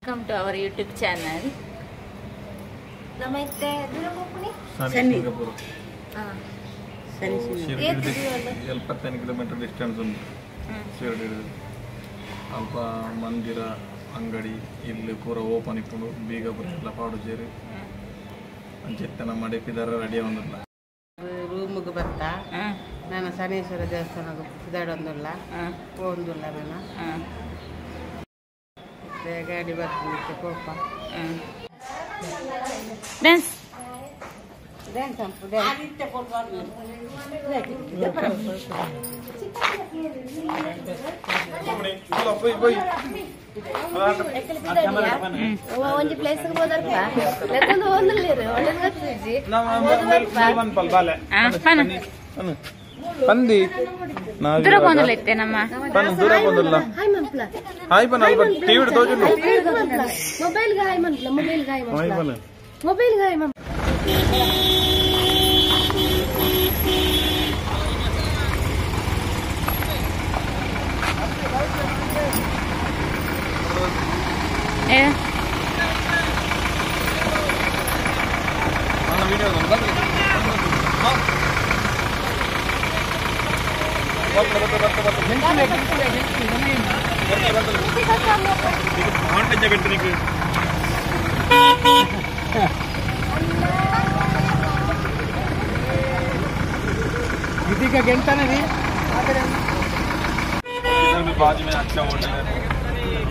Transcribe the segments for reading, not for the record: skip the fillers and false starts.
Welcome to our YouTube channel. Namaste. Shani. Shirdi 25 kilometer distance undi. Shirdi. Alpa mandira angadi illu pura open ippudu beega burilla paadu jeri. Anchettana madipidara ready avundulla. Room gu barta. Nana Shaniswara devasthanagu sidadondulla. Pondulla nana. ಗಾಡಿ ಬರ್ತಿತ್ತು ಕೋಪ dance dance hump dance ಒಂಜಿ place ಗೆ ಹೋದರ್ಪ ಲೆಕ್ಕಂದು ಒಂದಲ್ಲಿರು ಒಳ್ಳೆ ಗೊತ್ತಿಜಿ పంది దూర కొందలు ఎత్తే నమ్మ దూర కొందల హాయ్ మంప్ల హాయ్ పన టీవీ తోజుండు మొబైల్ గా హాయ్ మంప్ల మొబైల్ గా హాయ్ హాయ్ పన మొబైల్ గా హాయ్ మంప్ల ఏ మన వీడియో ఉందా ಇದೀಗ ಗೆಂಟನದಿ बाद में अच्छा होटल है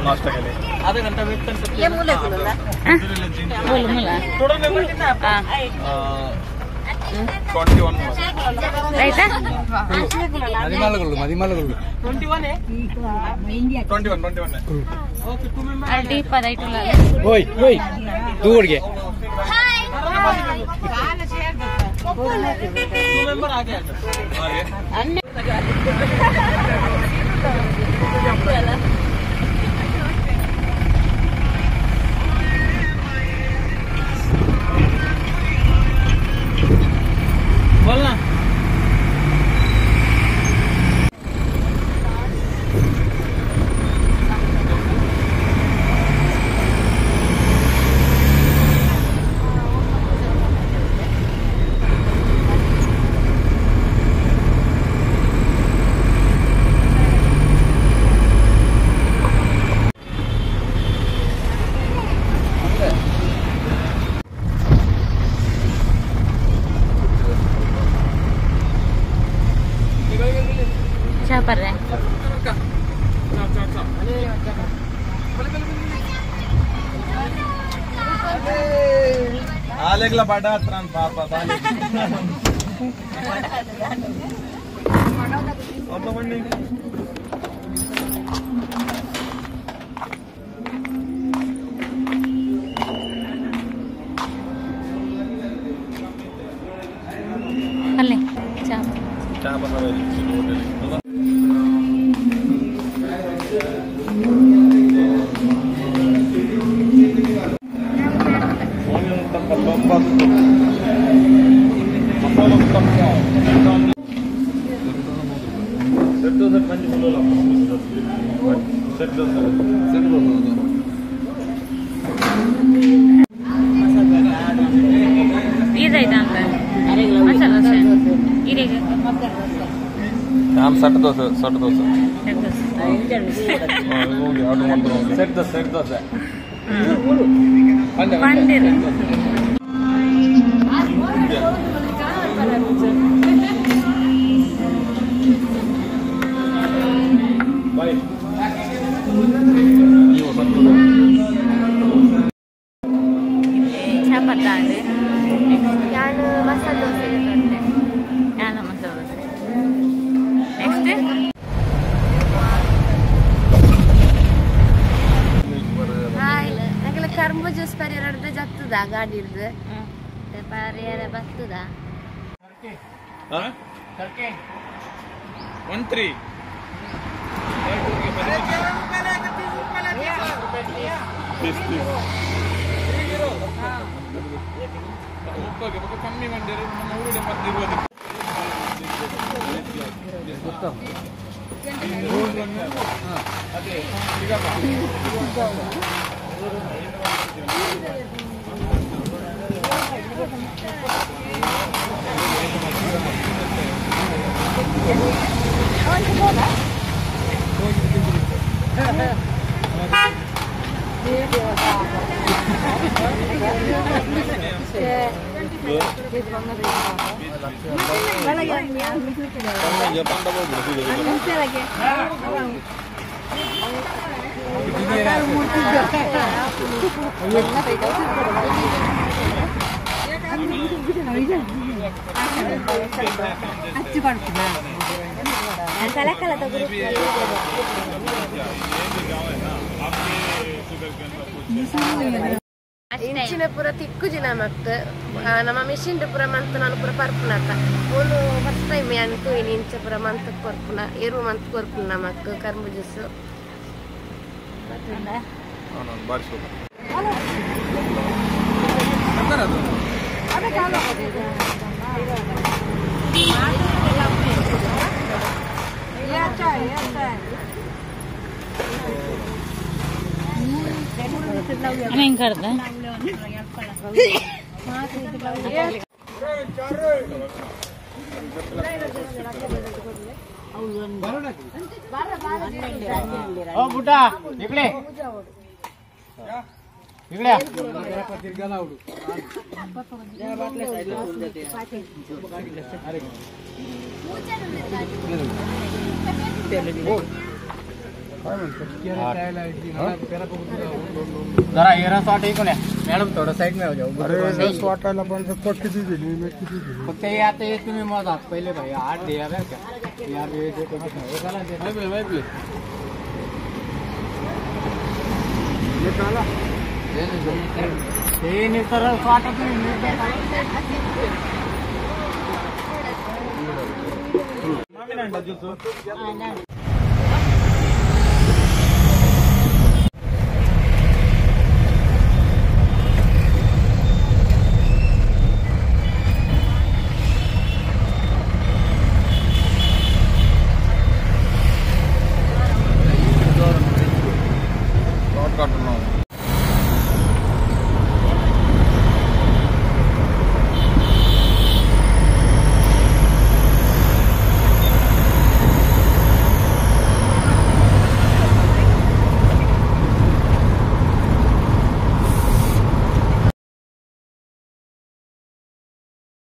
नाश्ता के लिए आधा घंटा वेट कर सकते हैं ये बोल मुला थोड़ा में 21 ರೈತಾ ಮದಿಮಾಲಗಳು 21 ಓಕೆ 2 ಮೆಂಬರ್ ಅಲ್ಲಿ ಪದೈಟುಲ ಓಯ್ ದೂರ್ಗೆ ಹಾಯ್ ಕಾಲ ಶೇರ್ करता 2 ಮೆಂಬರ್ आ गया बोलना क्या कर रहे हैं आलेगला बड़ा त्रान पापा बाले अब बन्नी अल्ले चाप क्या बना रहे होटल ಇದಾಯ್ತಾ ಅಂತ ಮಸಾಲ ದೋಸೆ ಇದೀಗ हम सेट दोसे ಹೋಗಿ ಆರ್ಡರ್ ಮಾಡ್ತಾರೆ ಸೆಟ್ ದೋಸೆ ಪಂದಿರ ಬಾಯ್ ಚಪಾತಿ ಅಂದ್ರೆ ನಾನು ಮಸಾಲೆ ದೋಸೆ ಇರುತ್ತೆ ನಾನು ಮಸಾಲ ದೋಸೆ ನೆಕ್ಸ್ಟ್ ಹಾಯ್ ನಂಗೆಲ್ಲ ಕರ್ಮ ಜ್ಯೂಸ್ ಪರಿಹಾರ ಜತ್ತದ ಗಾಡಿ ಇರ್ದು ಪರಿಹಾರ ಬರ್ತದ हाँ? 13 ಕಮ್ಮಿ ಮಾಡಿದ್ರೆ ನಮ್ಮ ಊರಿನ ಮಧ್ಯೆ ಅದೇ ಇಂಚಿನ ಪೂರ ತಿಕ್ಕು ಜಿನ ಮಕ್ತ ನಮ್ಮ ಮೆಷಿನ್ ಪೂರ ಮಂತ್ ನಾನು ಪೂರ ಪರ್ಪುನತ್ತ ಒಂದು ಫಸ್ಟ್ ಟೈಮ್ ಅಂತು ಇಂಚ ಪೂರ ಮಂತ್ ಕೊರ್ಪುನ ಎರು ಮಂತ್ ಕೊರ್ಪುನ ನಮಕ್ ಕರ್ಮು ಜ್ಯೂಸ್ ಹೆಂಗ್ ಕಡ್ದ ಬುಟ್ಟ ಇकडे जरा एरा शॉट ऐकून या मॅडम थोडं साईड में हो जाओ. वाटायला पण किती दिली मी किती दिली फक्त हे आता हे तुम्ही मोजा पहिले भाई 8 द्या बरं का या वेळेचे कधी एकाला दे हे नाही सरळ शॉट तुम्ही